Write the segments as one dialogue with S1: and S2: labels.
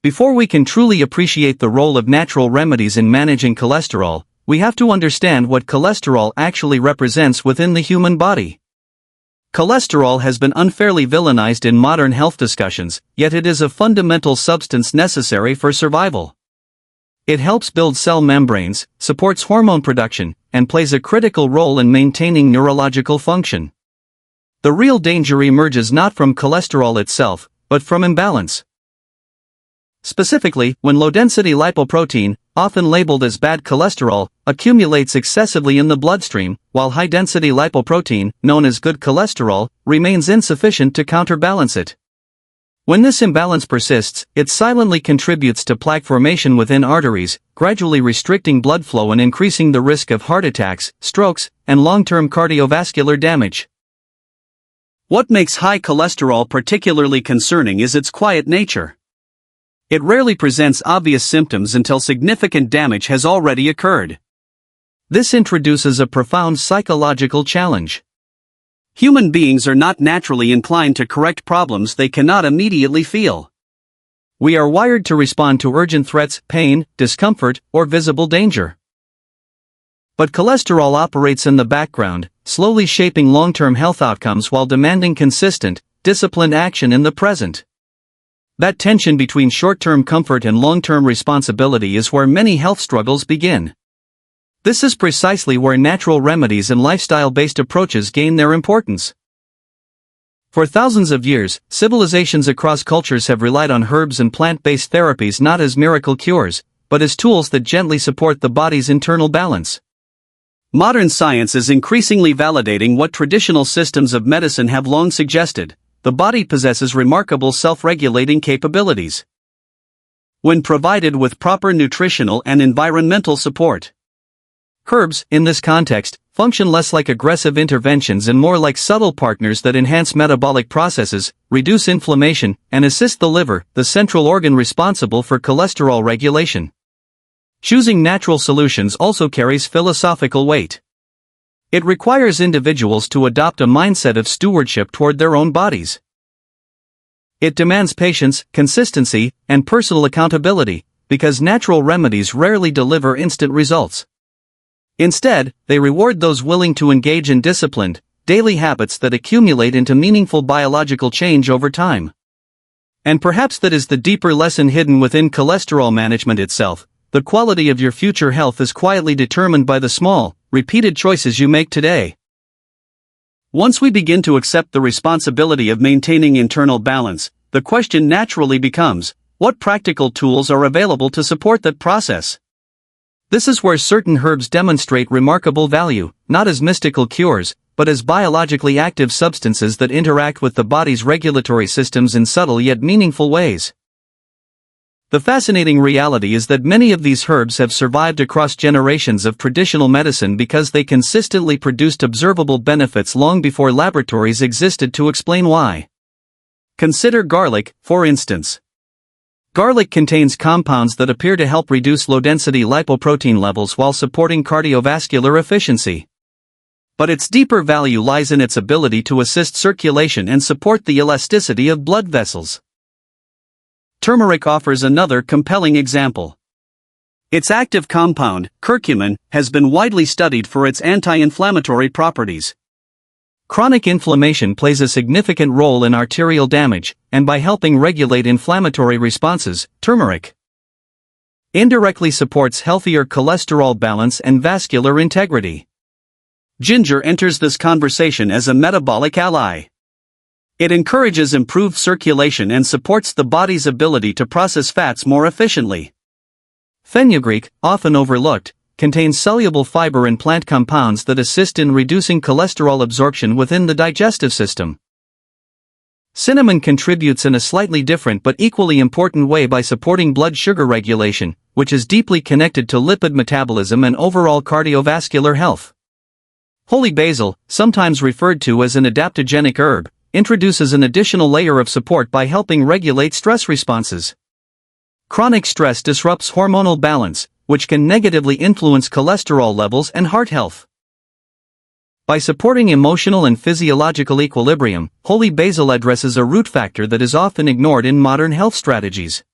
S1: Before we can truly appreciate the role of natural remedies in managing cholesterol, we have to understand what cholesterol actually represents within the human body. Cholesterol has been unfairly villainized in modern health discussions, yet it is a fundamental substance necessary for survival. It helps build cell membranes, supports hormone production, and plays a critical role in maintaining neurological function. The real danger emerges not from cholesterol itself, but from imbalance. Specifically, when low-density lipoprotein, often labeled as bad cholesterol, accumulates excessively in the bloodstream, while high-density lipoprotein, known as good cholesterol, remains insufficient to counterbalance it. When this imbalance persists, it silently contributes to plaque formation within arteries, gradually restricting blood flow and increasing the risk of heart attacks, strokes, and long-term cardiovascular damage. What makes high cholesterol particularly concerning is its quiet nature. It rarely presents obvious symptoms until significant damage has already occurred. This introduces a profound psychological challenge. Human beings are not naturally inclined to correct problems they cannot immediately feel. We are wired to respond to urgent threats, pain, discomfort, or visible danger. But cholesterol operates in the background, slowly shaping long-term health outcomes while demanding consistent, disciplined action in the present. That tension between short-term comfort and long-term responsibility is where many health struggles begin. This is precisely where natural remedies and lifestyle-based approaches gain their importance. For thousands of years, civilizations across cultures have relied on herbs and plant-based therapies not as miracle cures, but as tools that gently support the body's internal balance. Modern science is increasingly validating what traditional systems of medicine have long suggested: the body possesses remarkable self-regulating capabilities. When provided with proper nutritional and environmental support. Herbs, in this context, function less like aggressive interventions and more like subtle partners that enhance metabolic processes, reduce inflammation, and assist the liver, the central organ responsible for cholesterol regulation. Choosing natural solutions also carries philosophical weight. It requires individuals to adopt a mindset of stewardship toward their own bodies. It demands patience, consistency, and personal accountability, because natural remedies rarely deliver instant results. Instead, they reward those willing to engage in disciplined, daily habits that accumulate into meaningful biological change over time. And perhaps that is the deeper lesson hidden within cholesterol management itself. The quality of your future health is quietly determined by the small, repeated choices you make today. Once we begin to accept the responsibility of maintaining internal balance, the question naturally becomes, what practical tools are available to support that process? This is where certain herbs demonstrate remarkable value, not as mystical cures, but as biologically active substances that interact with the body's regulatory systems in subtle yet meaningful ways. The fascinating reality is that many of these herbs have survived across generations of traditional medicine because they consistently produced observable benefits long before laboratories existed to explain why. Consider garlic, for instance. Garlic contains compounds that appear to help reduce low-density lipoprotein levels while supporting cardiovascular efficiency. But its deeper value lies in its ability to assist circulation and support the elasticity of blood vessels. Turmeric offers another compelling example. Its active compound, curcumin, has been widely studied for its anti-inflammatory properties. Chronic inflammation plays a significant role in arterial damage, and by helping regulate inflammatory responses, turmeric indirectly supports healthier cholesterol balance and vascular integrity. Ginger enters this conversation as a metabolic ally. It encourages improved circulation and supports the body's ability to process fats more efficiently. Fenugreek, often overlooked, contains soluble fiber and plant compounds that assist in reducing cholesterol absorption within the digestive system. Cinnamon contributes in a slightly different but equally important way by supporting blood sugar regulation, which is deeply connected to lipid metabolism and overall cardiovascular health. Holy basil, sometimes referred to as an adaptogenic herb, introduces an additional layer of support by helping regulate stress responses. Chronic stress disrupts hormonal balance, which can negatively influence cholesterol levels and heart health. By supporting emotional and physiological equilibrium, holy basil addresses a root factor that is often ignored in modern health strategies.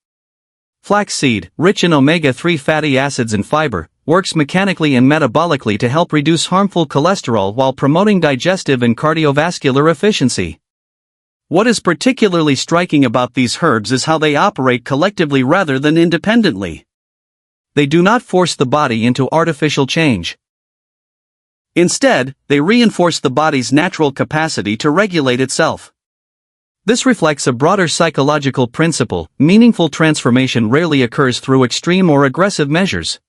S1: Flaxseed, rich in omega-3 fatty acids and fiber, works mechanically and metabolically to help reduce harmful cholesterol while promoting digestive and cardiovascular efficiency. What is particularly striking about these herbs is how they operate collectively rather than independently. They do not force the body into artificial change. Instead, they reinforce the body's natural capacity to regulate itself. This reflects a broader psychological principle: meaningful transformation rarely occurs through extreme or aggressive measures.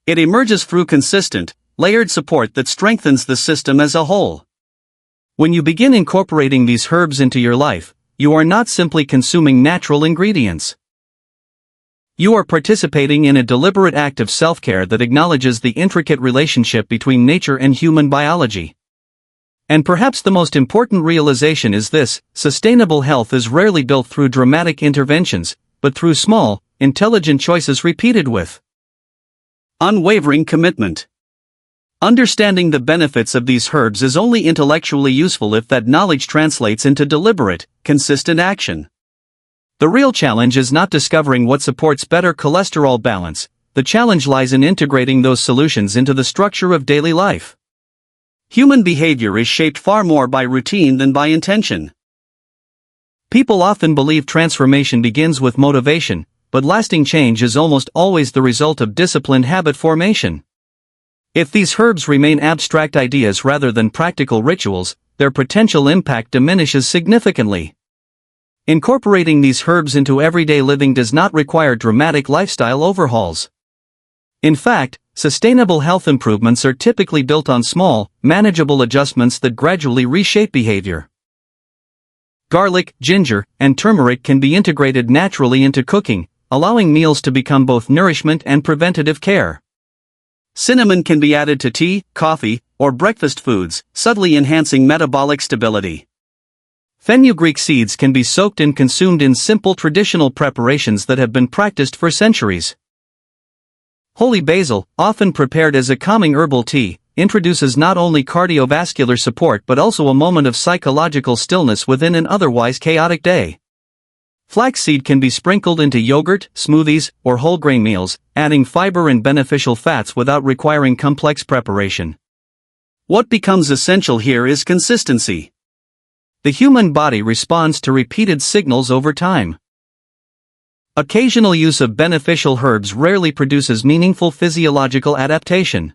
S1: It emerges through consistent, layered support that strengthens the system as a whole. When you begin incorporating these herbs into your life, you are not simply consuming natural ingredients. You are participating in a deliberate act of self-care that acknowledges the intricate relationship between nature and human biology. And perhaps the most important realization is this: sustainable health is rarely built through dramatic interventions, but through small, intelligent choices repeated with unwavering commitment. Understanding the benefits of these herbs is only intellectually useful if that knowledge translates into deliberate, consistent action. The real challenge is not discovering what supports better cholesterol balance. The challenge lies in integrating those solutions into the structure of daily life. Human behavior is shaped far more by routine than by intention. People often believe transformation begins with motivation, but lasting change is almost always the result of disciplined habit formation. If these herbs remain abstract ideas rather than practical rituals, their potential impact diminishes significantly. Incorporating these herbs into everyday living does not require dramatic lifestyle overhauls. In fact, sustainable health improvements are typically built on small, manageable adjustments that gradually reshape behavior. Garlic, ginger, and turmeric can be integrated naturally into cooking, allowing meals to become both nourishment and preventative care. Cinnamon can be added to tea, coffee, or breakfast foods, subtly enhancing metabolic stability. Fenugreek seeds can be soaked and consumed in simple traditional preparations that have been practiced for centuries. Holy basil, often prepared as a calming herbal tea, introduces not only cardiovascular support but also a moment of psychological stillness within an otherwise chaotic day. Flaxseed can be sprinkled into yogurt, smoothies, or whole grain meals, adding fiber and beneficial fats without requiring complex preparation. What becomes essential here is consistency. The human body responds to repeated signals over time. Occasional use of beneficial herbs rarely produces meaningful physiological adaptation.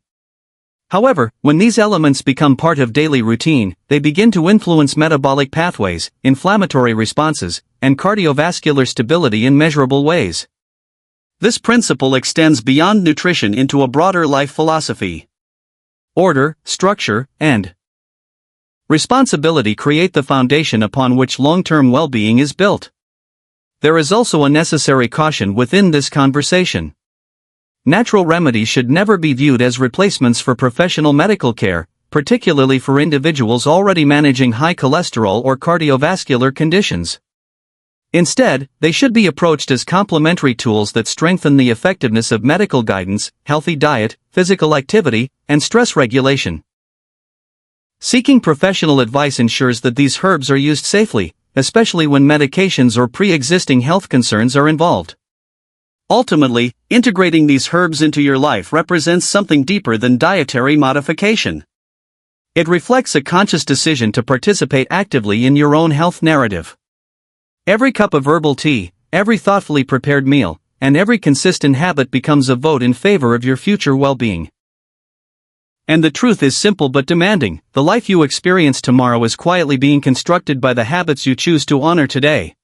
S1: However, when these elements become part of daily routine, they begin to influence metabolic pathways, inflammatory responses, and cardiovascular stability in measurable ways. This principle extends beyond nutrition into a broader life philosophy. Order, structure, and responsibility create the foundation upon which long-term well-being is built. There is also a necessary caution within this conversation. Natural remedies should never be viewed as replacements for professional medical care, particularly for individuals already managing high cholesterol or cardiovascular conditions. Instead, they should be approached as complementary tools that strengthen the effectiveness of medical guidance, healthy diet, physical activity, and stress regulation. Seeking professional advice ensures that these herbs are used safely, especially when medications or pre-existing health concerns are involved. Ultimately, integrating these herbs into your life represents something deeper than dietary modification. It reflects a conscious decision to participate actively in your own health narrative. Every cup of herbal tea, every thoughtfully prepared meal, and every consistent habit becomes a vote in favor of your future well-being. And the truth is simple but demanding: the life you experience tomorrow is quietly being constructed by the habits you choose to honor today.